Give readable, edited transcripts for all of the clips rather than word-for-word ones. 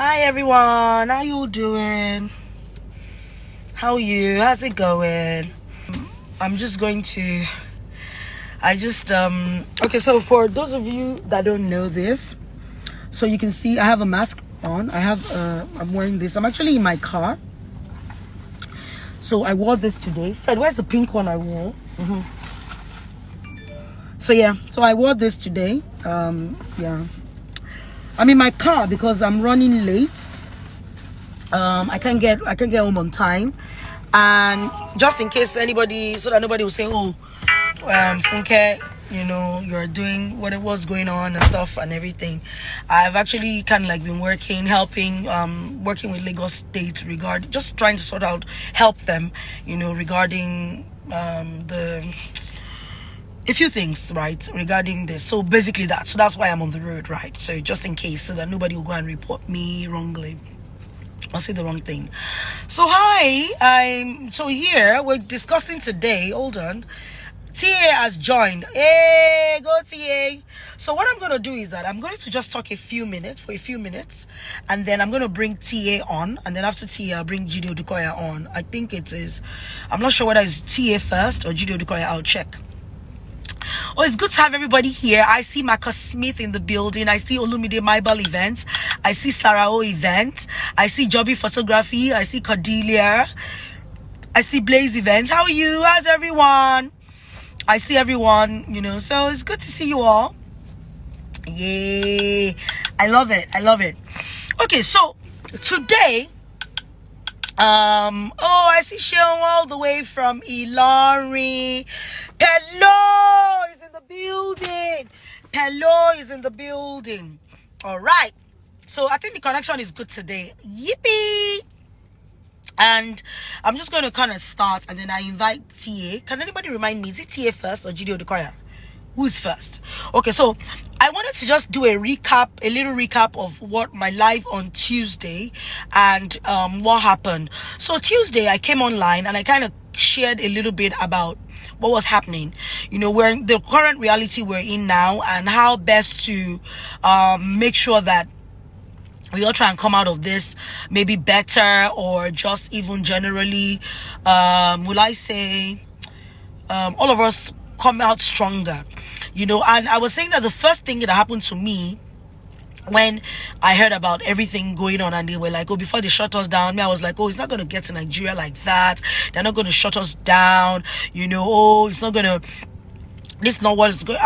Hi everyone, how you doing? How are you? How's it going? I'm just going to okay, so for those of you that don't know this, so you can see I have a mask on. I'm wearing this. I'm actually in my car. So I wore this today. Fred, where's the pink one I wore? So yeah, so I wore this today. Yeah. I'm in my car because I'm running late. I can't get home on time, and just in case anybody, so that nobody will say, oh, Funke, you know, you're doing what it was going on and stuff and everything. I've actually kind of like been working with Lagos State just trying to sort out, help them, you know, regarding a few things, right, regarding this. So basically that's why I'm on the road, right? So just in case, so that nobody will go and report me wrongly. I'll say the wrong thing. So here we're discussing today. Hold on. TA has joined. Hey, go TA. So what I'm going to do is that I'm going to just talk for a few minutes, and then I'm going to bring TA on, and then after TA I'll bring Jide Odukoya on. I think it is, I'm not sure whether it's TA first or Jide Odukoya. I'll check. Oh, it's good to have everybody here. I see Marcus Smith in the building. I see Olumide Maibal events. I see Sarah O events. I see Joby Photography. I see Cordelia. I see Blaze events. How are you? How's everyone? I see everyone, you know, so it's good to see you all. Yay. I love it. Okay, so today, I see Sean all the way from Ilori. Hello is in the building. All right. So I think the connection is good today. Yippee! And I'm just going to kind of start, and then I invite TA. Can anybody remind me, is it TA first or Jide Odukoya? Who's first? Okay, so I wanted to just do a little recap of what my live on Tuesday and what happened. So Tuesday I came online and I kind of shared a little bit about what was happening, you know, where the current reality we're in now, and how best to make sure that we all try and come out of this maybe better, or just even generally, will I say, all of us come out stronger, you know. And I was saying that the first thing that happened to me when I heard about everything going on, and they were like, oh, before they shut us down, I was like, oh, it's not going to get to Nigeria like that. They're not going to shut us down, you know. Oh, it's not going to, this is not what is going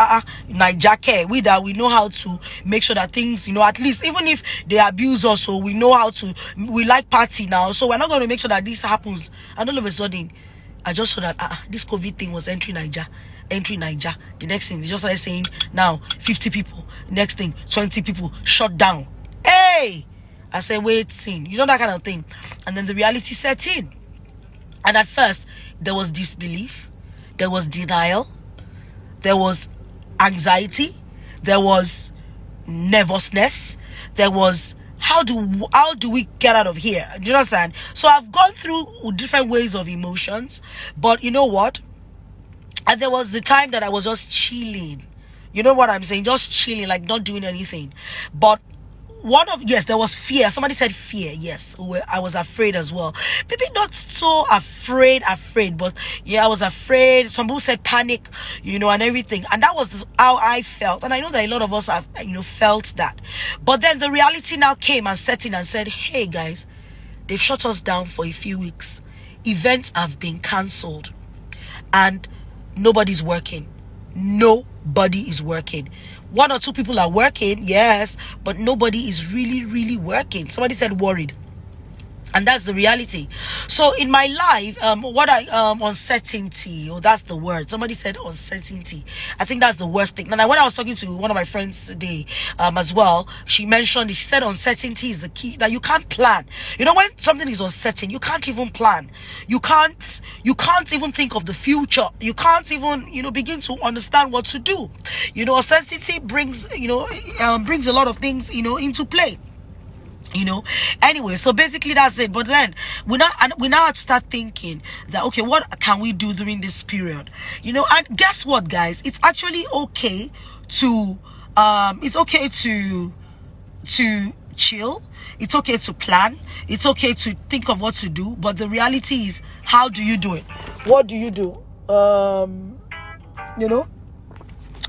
Nigeria. We know how to make sure that things, you know, at least even if they abuse us, so we know how to, we like party now, so we're not going to make sure that this happens. And all of a sudden I just saw that this COVID thing was entering Niger. The next thing they just started saying, now 50 people, next thing 20 people shut down. Hey, I said, wait, scene, you know, that kind of thing. And then the reality set in, and at first there was disbelief, there was denial, there was anxiety, there was nervousness, there was how do we get out of here? Do you understand? So I've gone through different ways of emotions, but you know what? And there was the time that I was just chilling. You know what I'm saying? Just chilling, like not doing anything. But there was fear. Somebody said fear. Yes, I was afraid as well. Maybe not so afraid, but yeah, I was afraid. Some people said panic, you know, and everything. And that was how I felt. And I know that a lot of us have, you know, felt that. But then the reality now came and set in and said, hey guys, they've shut us down for a few weeks. Events have been cancelled. And nobody's working. Nobody is working. One or two people are working, yes, but nobody is really working. Somebody said worried. And that's the reality. So in my life, uncertainty, that's the word. Somebody said uncertainty. I think that's the worst thing. And when I was talking to one of my friends today, as well, she said uncertainty is the key, that you can't plan. You know, when something is uncertain, you can't even plan. You can't even think of the future. You can't even, you know, begin to understand what to do. You know, uncertainty brings a lot of things, you know, into play. You know, anyway, so basically that's it. But then we now have to start thinking that, okay, what can we do during this period? You know, and guess what, guys? It's actually okay to chill. It's okay to plan. It's okay to think of what to do. But the reality is, how do you do it? What do you do? You know,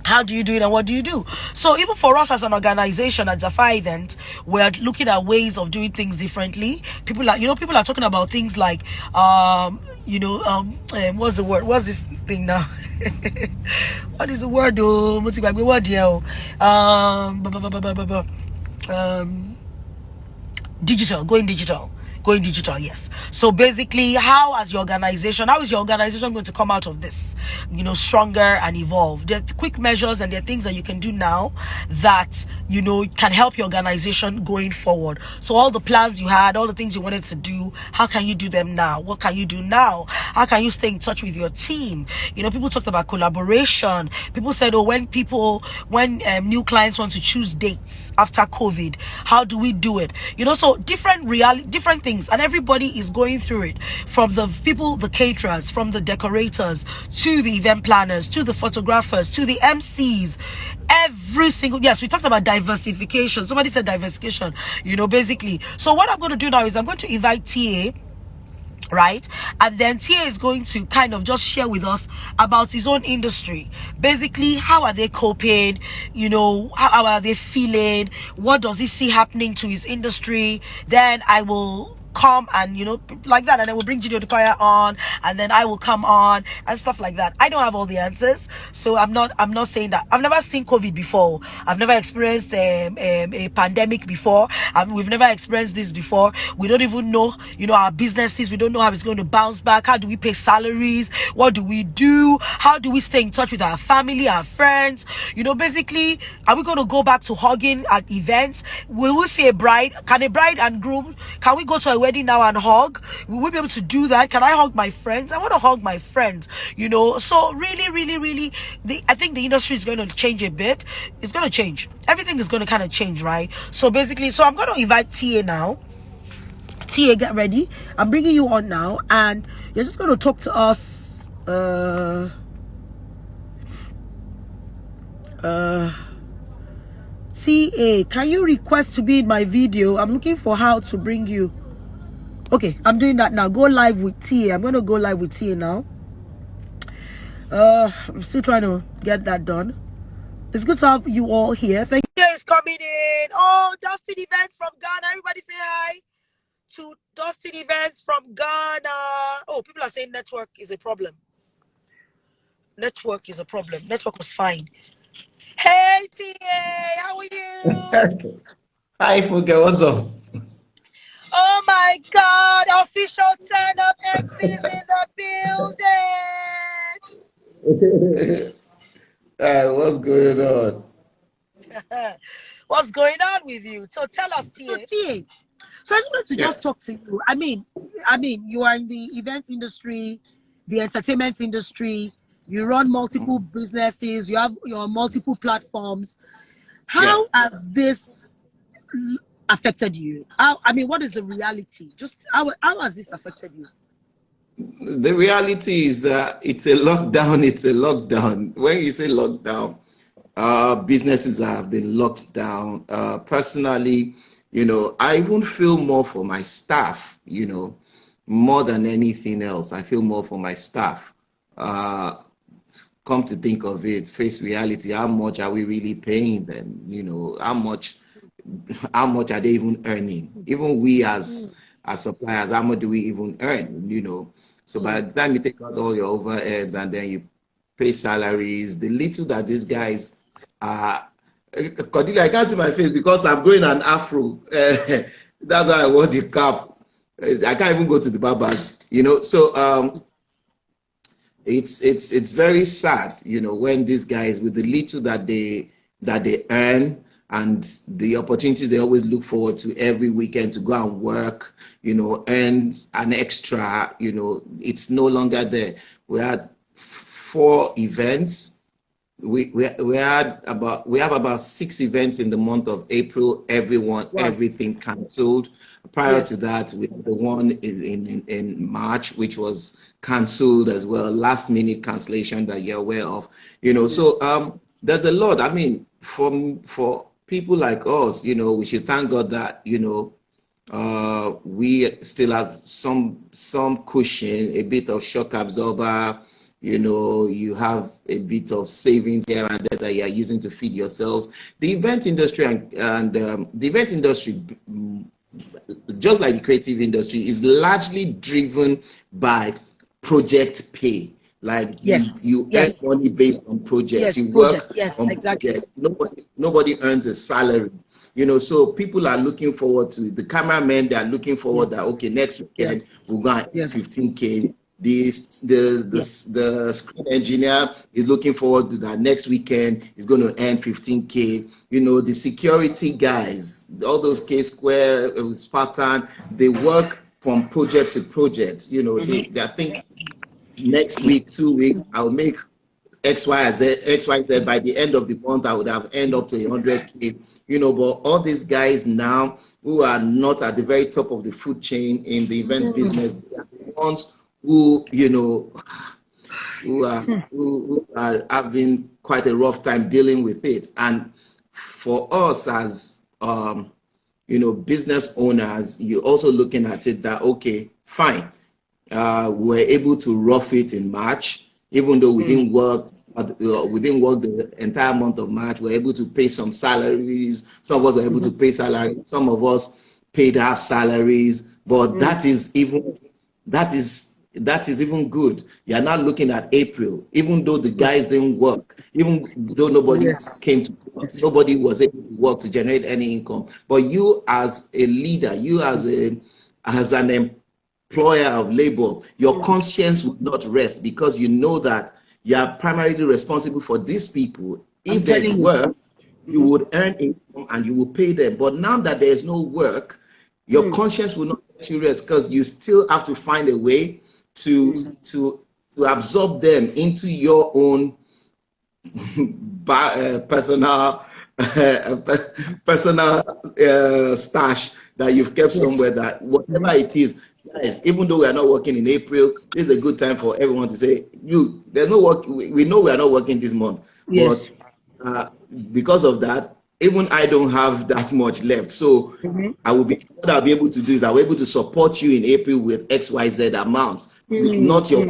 how do you do it and what do you do? So even for us as an organization at Zafar Event, we're looking at ways of doing things differently. People are talking about things like what's the word? What's this thing now? What is the word? Oh, what's the word here? Digital, going digital, yes. So basically, how is your organization going to come out of this, stronger and evolve? There are quick measures and there are things that you can do now that can help your organization going forward. So all the plans you had, all the things you wanted to do, how can you do them now? What can you do now? How can you stay in touch with your team? People talked about collaboration. People said, oh, when new clients want to choose dates after COVID, how do we do it? So different things. And everybody is going through it, from the people, the caterers, from the decorators, to the event planners, to the photographers, to the MCs. Yes, we talked about diversification. Somebody said diversification, basically. So what I'm going to do now is I'm going to invite TA, right? And then TA is going to kind of just share with us about his own industry. Basically, how are they coping? How are they feeling? What does he see happening to his industry? Then I will come and like that, and then we'll bring Gideon Odukoya on, and then I will come on and stuff like that. I don't have all the answers, so I'm not saying that. I've never seen COVID before. I've never experienced a pandemic before. We've never experienced this before. We don't even know our businesses. We don't know how it's going to bounce back. How do we pay salaries? What do we do? How do we stay in touch with our family, our friends? Basically, are we going to go back to hugging at events? Will we see a bride? Can a bride and groom, can we go to a wedding now and hug? Will we be able to do that? Can I hug my friends? I want to hug my friends, So really, I think the industry is going to change a bit. It's going to change. Everything is going to kind of change, right? So basically, I'm going to invite TA now. TA, get ready. I'm bringing you on now, and you're just going to talk to us. TA, can you request to be in my video? I'm looking for how to bring you. Okay, I'm doing that now. Go live with TA. I'm going to go live with TA now. I'm still trying to get that done. It's good to have you all here. Thank you. Is coming in. Oh, Dustin Events from Ghana. Everybody say hi to Dustin Events from Ghana. Oh, people are saying network is a problem. Network is a problem. Network was fine. Hey, TA, how are you? Hi, Funke, what's up? Oh my God, official turn up MCs in the building. What's going on? What's going on with you? So tell us, TA. So I just wanted to just talk to you. I mean, you are in the events industry, the entertainment industry. You run multiple businesses. You have your multiple platforms. How has this affected you? What is the reality? Just how has this affected you? The reality is that it's a lockdown. It's a lockdown. When you say lockdown, businesses have been locked down. Personally, I even feel more for my staff, more than anything else. I feel more for my staff. Come to think of it, face reality, how much are we really paying them? How much are they even earning? Even we as suppliers, how much do we even earn? So by the time you take out all your overheads and then you pay salaries, the little that these guys are, Cordelia, I can't see my face because I'm growing an afro. That's why I want the cap. I can't even go to the barbers, So it's very sad, when these guys, with the little that they earn and the opportunities they always look forward to every weekend to go and work, earn an extra, it's no longer there. We had 4 events. We have about 6 events in the month of April. Everything cancelled. Prior to that, we had the one in March, which was cancelled as well. Last minute cancellation that you're aware of. So there's a lot. For people like us, you know, we should thank God that, you know, we still have some cushion, a bit of shock absorber. You know, you have a bit of savings here and there that you are using to feed yourselves. The event industry and the event industry, just like the creative industry, is largely driven by project pay. Like Yes. you earn Yes. money based on projects. Yes. You Project. work Yes. on Exactly. projects. Nobody earns a salary. You know, so people are looking forward to the cameramen. They are looking Yes. forward that okay, next Yes. weekend we're going to Yes. 15K. The screen engineer is looking forward to that next weekend is going to earn 15K. You know, the security guys, all those K Square, Spartan, they work from project to project. You know, they think next week, 2 weeks, I'll make XYZ. By the end of the month, I would have earned up to 100K. You know, but all these guys now who are not at the very top of the food chain in the events business, they are the ones who, you know, who are having quite a rough time dealing with it. And for us as you know, business owners, you're also looking at it that okay, fine, we were able to rough it in March, even though we didn't work. We didn't work the entire month of March. We were able to pay some salaries. Some of us were able to pay salaries. Some of us paid half salaries. But that is even good. You're not looking at April, even though the guys didn't work, even though nobody Yes. came to work, nobody was able to work to generate any income. But you as a leader, you as an employer of labor, your conscience would not rest because you know that you are primarily responsible for these people. I'm If there's telling you. work, you would earn income and you will pay them. But now that there's no work, your conscience will not let you rest because you still have to find a way to absorb them into your own personal personal stash that you've kept Yes. somewhere, that whatever it is, guys, even though we are not working in April, this is a good time for everyone to say, you, there's no work, we know we are not working this month, Yes. but because of that, even I don't have that much left. So what I'll be able to do is I'll be able to support you in April with XYZ amounts, not your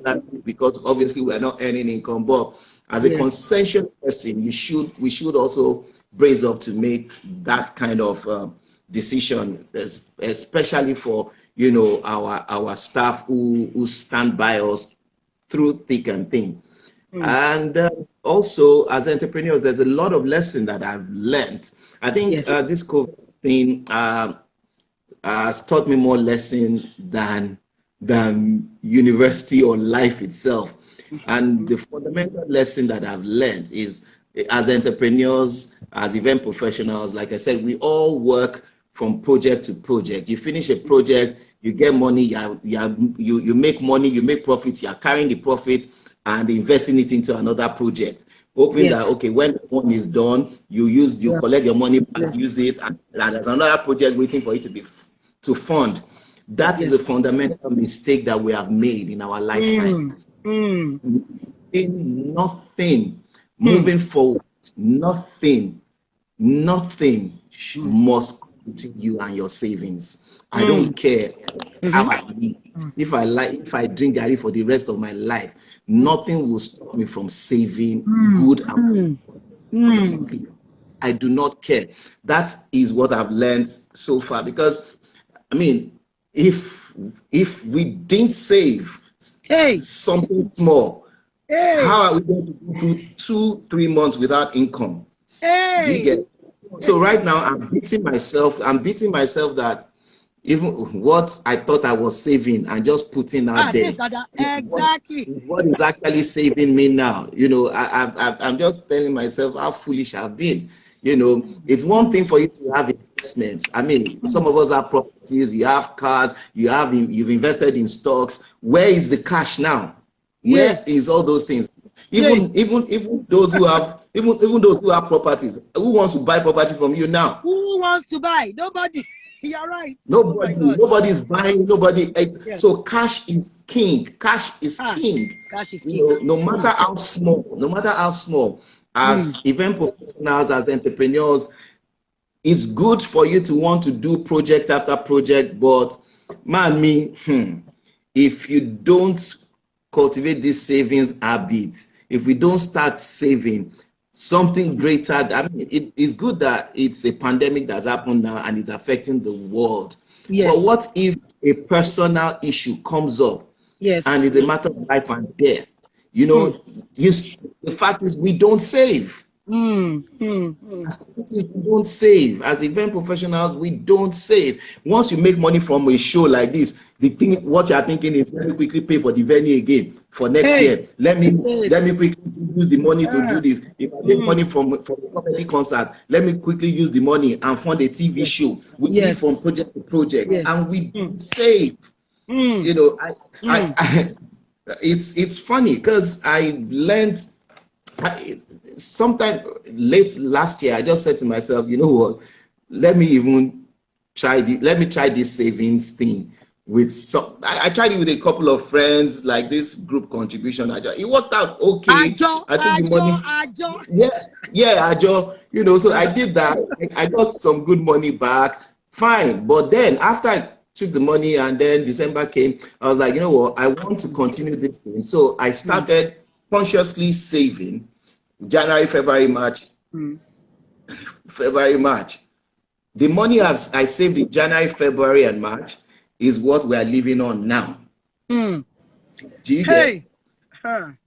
salary, because obviously we're not earning income. But as a Yes. conscientious person, we should also brace up to make that kind of decision, especially for, you know, our staff who stand by us through thick and thin. And also, as entrepreneurs, there's a lot of lesson that I've learned. I think Yes. this COVID thing has taught me more lesson than university or life itself. And the fundamental lesson that I've learned is, as entrepreneurs, as event professionals, like I said, we all work from project to project. You finish a project, you get money, you make money, you make profit, you are carrying the profit and investing it into another project, hoping that Yes. okay, when one is done, you Yeah. collect your money back, Yes. use it, and there's another project waiting for you to fund. That is a Yes. fundamental mistake that we have made in our lifetime. Nothing moving forward, nothing must come to you and your savings. I don't care how I live. If I drink Gary for the rest of my life, nothing will stop me from saving good and fundamentally. I do not care. That is what I've learned so far. Because I mean, if we didn't save Hey. something small, Hey. how are we going to go through 2-3 months without income? Do you Hey. get? So right now I'm beating myself. That even what I thought I was saving and just putting out there Save Dada. is Exactly. what is actually saving me now. You know, I'm just telling myself how foolish I've been. You know, it's one thing for you to have investments. I mean, some of us have properties, you have cars, you've invested in stocks. Where is the cash now? Yeah. Where is all those things? Yeah. Even those who have even those who have properties, who wants to buy property from you now? Who wants to buy? Nobody. You're right. Oh my Nobody, God. nobody's buying, nobody. Yes. So cash is king. Cash is king. Cash is You king. know, no matter how small, as event professionals, as entrepreneurs, it's good for you to want to do project after project, but man, if you don't cultivate this savings habit, if we don't start saving, something greater, I mean, it's good that it's a pandemic that's happened now and it's affecting the world. Yes. But what if a personal issue comes up, Yes. and it's a matter of life and death? You know, the fact is we don't save. As communities, we don't save. As event professionals, we don't save. Once you make money from a show like this, what you are thinking is, let me quickly pay for the venue again for next year. Let me quickly use the money to do this. If I get money from a comedy concert, let me quickly use the money and fund a TV show. We live from project to project, and we don't save. You know, it's funny because I learned. Sometime late last year, I just said to myself, you know what? Let me try this savings thing with some. I tried it with a couple of friends, like this group contribution. It worked out okay. I took the money. Ajo. You know, so I did that. I got some good money back. Fine, but then after I took the money and then December came, I was like, you know what? I want to continue this thing. So I started consciously saving. January, February, March. February, March. The money I saved in January, February, and March is what we are living on now. Do you get?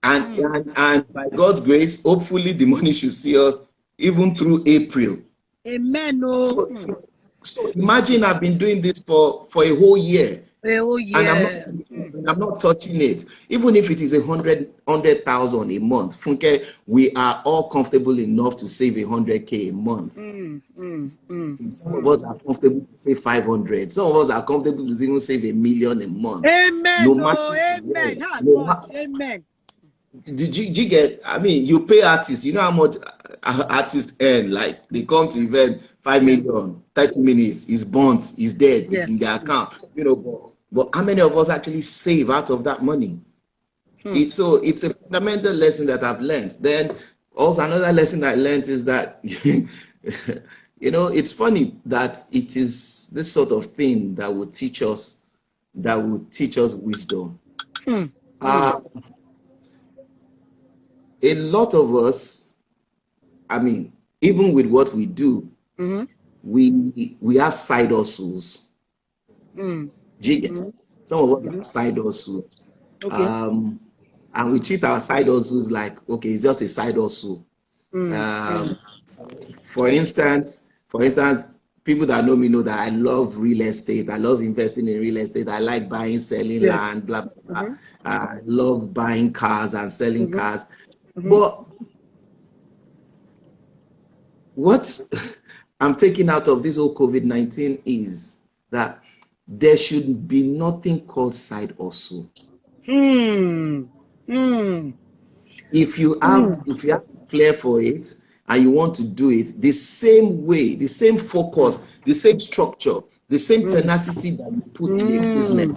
And by God's grace, hopefully the money should see us even through April. Amen. So imagine I've been doing this for a whole year. And I'm not touching it. Even if it is 100,000 a month, Funke, we are all comfortable enough to save 100K a month. Some of us are comfortable to save 500. Some of us are comfortable to even save $1 million a month. Amen. Amen. Did you get? I mean, you pay artists. You know how much artists earn? Like they come to event, 5 million, 30 minutes, is burnt, is dead in their account. You know, but how many of us actually save out of that money? It's a fundamental lesson that I've learned. Then also another lesson I learned is that you know, it's funny that it is this sort of thing that will teach us wisdom. A lot of us, I mean, even with what we do, we have side hustles. Some of us have side hustles. And we treat our side hustles like, okay, it's just a side hustle. For instance, people that know me know that I love real estate. I love investing in real estate. I like buying, selling land, blah, blah, blah. I love buying cars and selling cars. But what I'm taking out of this whole COVID-19 is that there should be nothing called side hustle. If you have flair for it and you want to do it the same way, the same focus, the same structure, the same tenacity that you put in a business,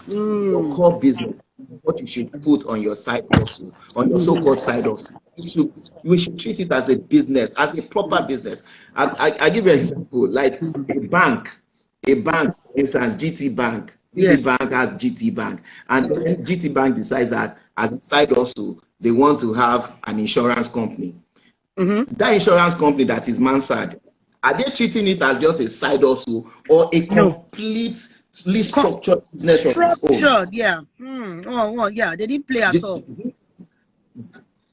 your core business, what you should put on your side hustle, on your so-called side hustle. We should treat it as a business, as a proper business. I give you an example, like a bank, for instance, GT Bank. GT Bank has GT Bank, and then GT Bank decides that as a side hustle, they want to have an insurance company. That insurance company that is Mansard, are they treating it as just a side hustle or a completely structured business of its own? They didn't play at all.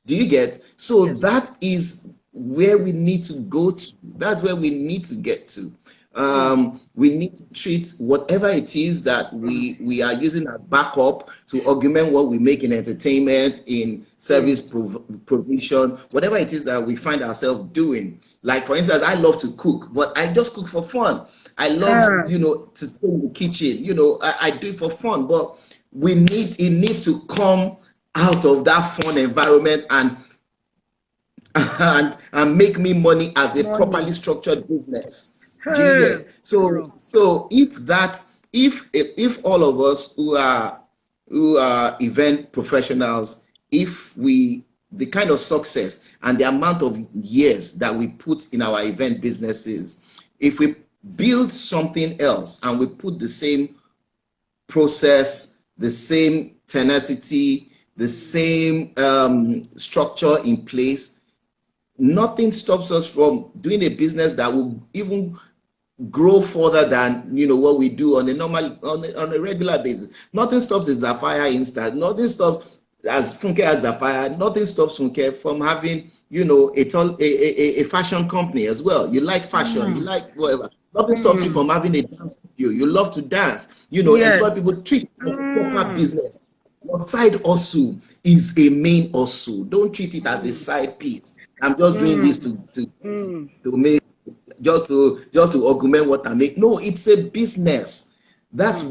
Do you get? So that is where we need to go to. That's where we need to get to. We need to treat whatever it is that we are using as backup to augment what we make in entertainment, in service provision, whatever it is that we find ourselves doing. Like, for instance, I love to cook, but I just cook for fun. I love, to stay in the kitchen. I do it for fun, but it needs to come out of that fun environment and make me money as a properly structured business. So if all of us who are event professionals, if we the kind of success and the amount of years that we put in our event businesses, if we build something else and we put the same process, the same tenacity, the same structure in place, nothing stops us from doing a business that will even grow further than what we do on a normal on a regular basis. Nothing stops a Zafaya Insta. Nothing stops as Funke as Zafaya. Nothing stops Funke from having a fashion company as well. You like fashion, you like whatever. Nothing stops you from having a dance studio. You love to dance. Employ people. Treat it like a proper business. Your side hustle is a main hustle. Don't treat it as a side piece. I'm just doing this to make just to augment what I make. No, it's a business. That's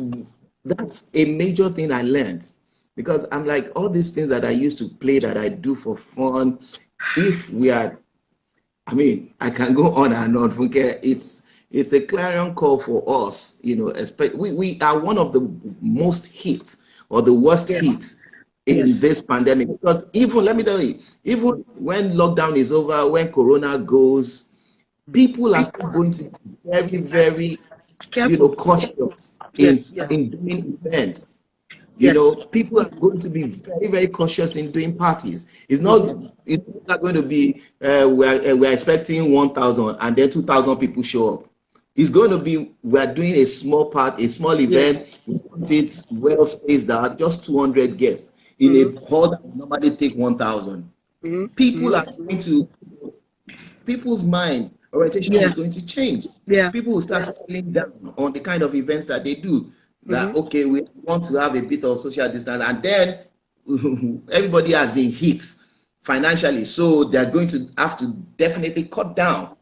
a major thing I learned, because I'm like, all these things that I used to play, that I do for fun, if we are, I can go on and on. It's a clarion call for us, especially we are one of the most hit, or the worst hit in this pandemic. Because even, let me tell you, even when lockdown is over, when Corona goes, people are still going to be very, very careful, cautious in doing events. People are going to be very, very cautious in doing parties. It's not going to be we're expecting 1,000 and then 2,000 people show up. It's going to be, we're doing a small event. We want it well spaced out, just 200 guests in a hall that would normally take 1,000. People are going to, people's minds, orientation is going to change. People will start settling down on the kind of events that they do. That okay, we want to have a bit of social distance, and then everybody has been hit financially, so they're going to have to definitely cut down.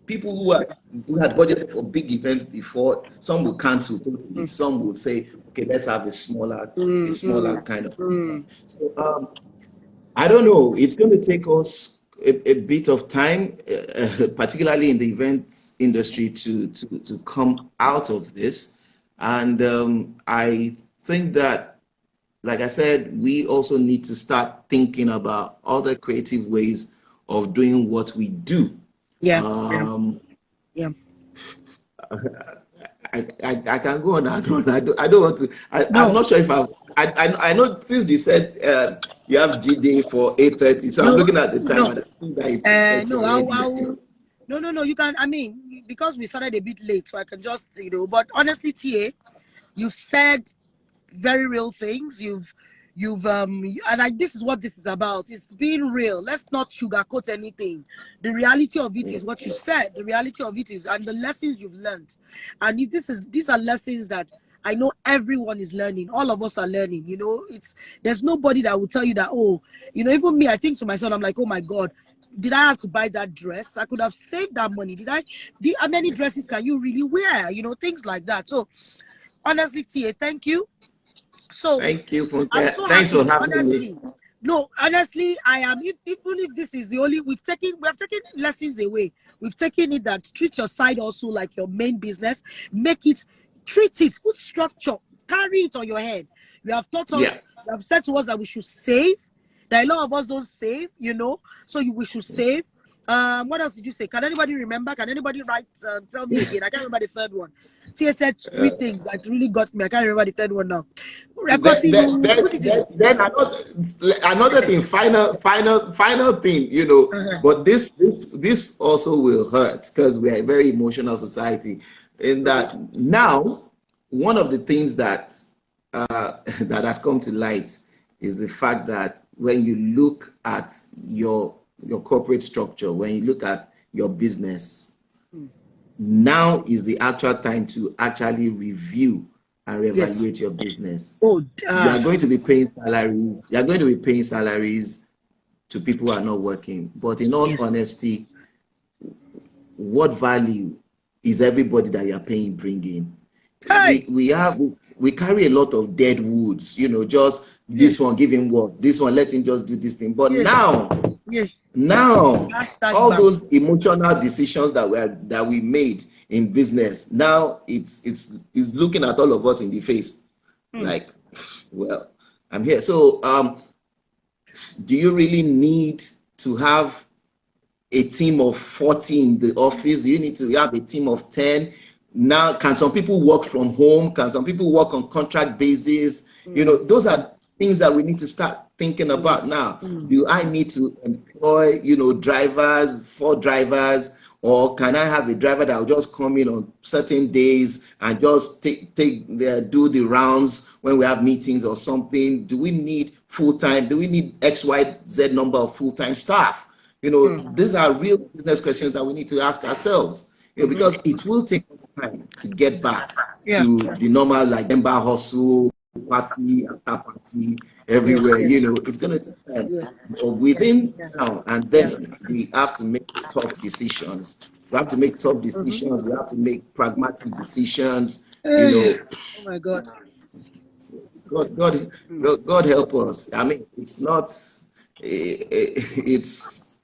People who had budgeted for big events before, some will cancel totally. Some will say, okay, let's have a smaller kind of. So I don't know. It's going to take us a bit of time, particularly in the events industry, to come out of this. And I think that, like I said, we also need to start thinking about other creative ways of doing what we do. I can go on and on. I don't want to. I'm not sure if I know since you said you have GD for 8:30, so I'm looking at the time and I think that it's 8:30 already. No. You can. Because we started a bit late, so I can just But honestly, TA, you've said very real things. This is what this is about. It's being real. Let's not sugarcoat anything. The reality of it is what you said. The reality of it is, and the lessons you've learned. And these are lessons that I know everyone is learning. All of us are learning. There's nobody that will tell you that, even me, I think to myself, I'm like, oh my God, did I have to buy that dress? I could have saved that money. How many dresses can you really wear? Things like that. So honestly, TA, thank you. So thank you. Thanks for having me. No, honestly, I am. Even if this is the only, we have taken lessons away. We've taken it that treat your side also like your main business. Treat it, put structure, carry it on your head. You have taught us, you have said to us that we should save. That a lot of us don't save, so we should save. What else did you say? Can anybody remember? Can anybody write? Tell me again. I can't remember the third one. Tia said 3 things that really got me. I can't remember the third one now. Then another thing, final thing, but this also will hurt, because we are a very emotional society. In that now, one of the things that that has come to light is the fact that when you look at your corporate structure, when you look at your business, now is the actual time to actually review and reevaluate your business. You are going to be paying salaries. You are going to be paying salaries to people who are not working. But in all honesty, what value is everybody that you are paying bringing? We carry a lot of dead woods. Just this one, give him work. This one, let him just do this thing. But now, all those emotional decisions that we made in business, now it's looking at all of us in the face, like, well, I'm here. So Do you really need to have a team of 40 in the office? Do you need to have a team of 10? Now, can some people work from home? Can some people work on contract basis? You know, those are things that we need to start thinking about now. Do I need to employ, you know, drivers, 4 drivers, or can I have a driver that will just come in on certain days and just do the rounds when we have meetings or something? Do we need full-time? Do we need XYZ number of full-time staff? You know, these are real business questions that we need to ask ourselves, you know, because it will take us time to get back to the normal, like, member hustle, party after party, everywhere. You know, it's going to take time. But within now and then, we have to make tough decisions. We have to make tough decisions. We have to make pragmatic decisions. You know, oh my God. God help us. I mean, it's not, it's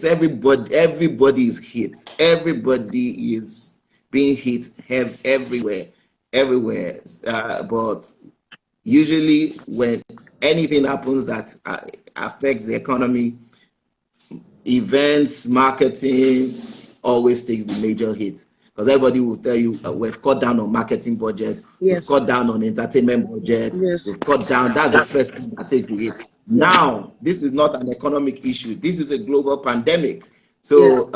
everybody is hit. Everybody is being hit everywhere. But usually when anything happens that affects the economy, events, marketing always takes the major hit. Because everybody will tell you, we've cut down on marketing budgets, we've cut down on entertainment budgets, we've cut down. That's the first thing that takes the hit. Now, this is not an economic issue. This is a global pandemic. So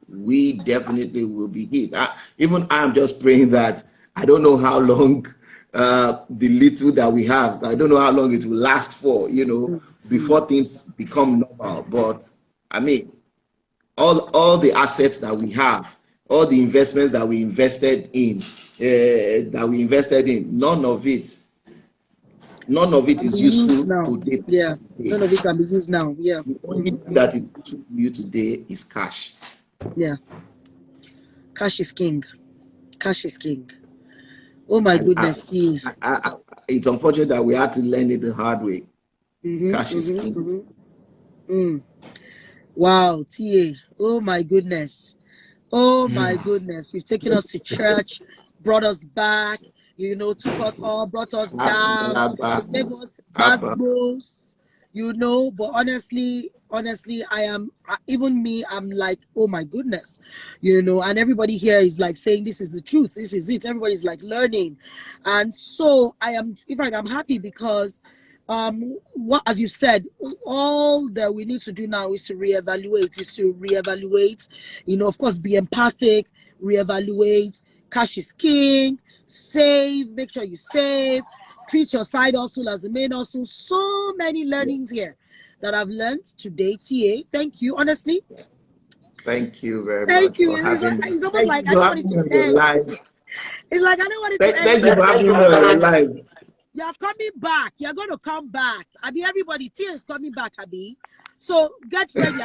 we definitely will be hit. Even I'm just praying that I don't know how long the little that we have, I don't know how long it will last for, you know, before things become normal. But I mean, all the assets that we have, all the investments that we invested in, none of it is useful today. None of it can be used now. The only thing that is useful to you today is cash. Cash is king. Cash is king. Oh my goodness, Steve. It's unfortunate that we had to learn it the hard way. Cash is king. Wow, TA. Oh my goodness. Oh my goodness. You've taken us to church, brought us back, you know, took us all, brought us down, gave us basketballs, you know. But honestly, even me, I'm like, oh my goodness, you know. And everybody here is like saying this is the truth, this is it. Everybody's like learning. And so in fact, I'm happy because what, as you said, all that we need to do now is to reevaluate, you know, of course, be empathic, reevaluate. Cash is king. Save, make sure you save, treat your side hustle as the main hustle. So many learnings here that I've learned today. TA, thank you, honestly. Thank you very much. Thank you. It's almost like I don't want it to end. It's like I don't want it to end. Thank you for having me on your live. You're coming back. You're going to come back. I mean, everybody, Tia is coming back, Abi. So get ready.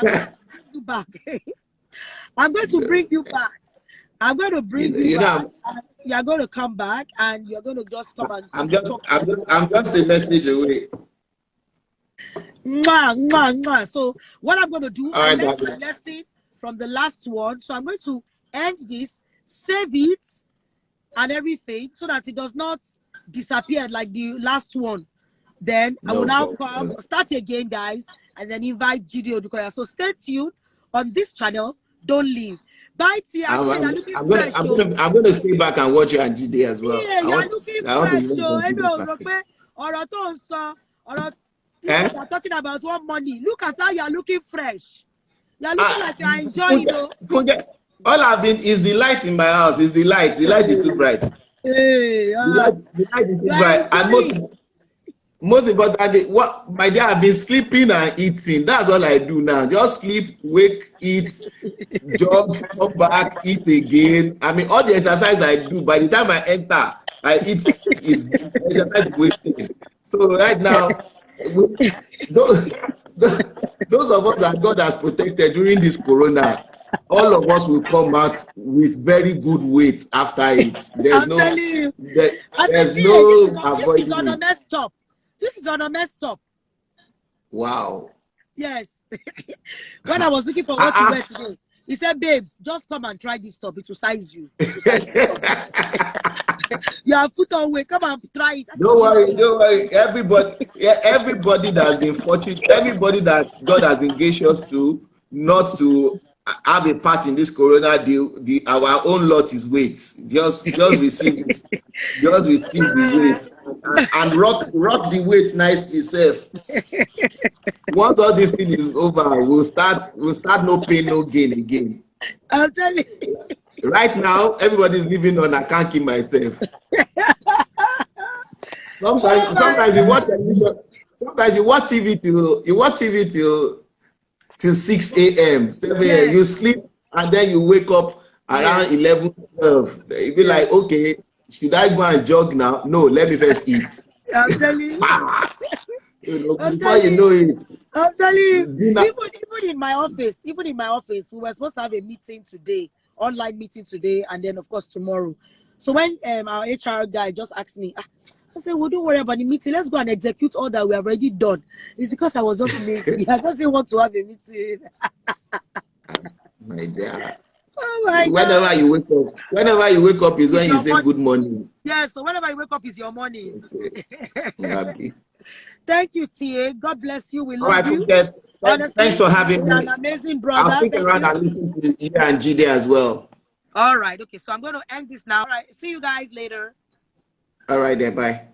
I'm going to bring you back. I'm going to bring you back. I'm going to bring you back. You're going to come back and you're going to just come and talk. I'm just a message away. Mwah, mwah, mwah. So what I'm going to do, I learned my lesson from the last one. So I'm going to end this, save it and everything so that it does not disappear like the last one. Then I will now come, start again, guys, and then invite GD Odukoya. So stay tuned on this channel. Don't leave. Bye, Tia. I'm going to stay back and watch you and GD as well. Yeah, you're looking fresh. You're talking about what money. Look at how you're looking fresh. You're looking like you're enjoying. All I've been is the light in my house. Is the light. The light is so bright. Hey, the light is so bright. And most importantly, what my dear, I've been sleeping and eating. That's all I do now. Just sleep, wake, eat, jog, come back, eat again. I mean, all the exercise I do, by the time I enter, I eat is exercise wasting. So right now, those of us that God has protected during this corona, all of us will come out with very good weight after it. There's no avoiding it. This is on a messed up. Wow. Yes. When I was looking for what to wear today, he said, babes, just come and try this top. It will size you. You have put on weight. Come and try it. Don't worry, don't worry. Everybody, yeah, everybody that has been fortunate, everybody that God has been gracious to, not to have a part in this corona deal, our own lot is weight. Just receive it. Just receive the weight and rock the weight nicely, safe. Once all this thing is over, we'll start no pain, no gain again. I'm telling you. Right now, everybody's living on I can't keep myself. Sometimes you watch television. Sometimes you watch TV till 6 a.m. 7 a.m. Yes. You sleep and then you wake up around 11, 12. You be like, okay, should I go and jog now? No, let me first eat. I'm telling you. Before you know it. I'm telling you. Even in my office, we were supposed to have a meeting today, online meeting today, and then of course tomorrow. So when our HR guy just asked me, I said, well, don't worry about the meeting. Let's go and execute all that we have already done. It's because I was just lazy. I just didn't want to have a meeting. My dear. Oh my whenever God. you wake up is when you say good morning. Yeah, so whenever you wake up is your morning. I'm happy. Thank you, TA. God bless you. We love All right, you. Honestly, thanks for having me. You're an amazing brother. I'll stick around and listen to Gia and Jide as well. All right. Okay, so I'm going to end this now. All right. See you guys later. All right, then. Bye.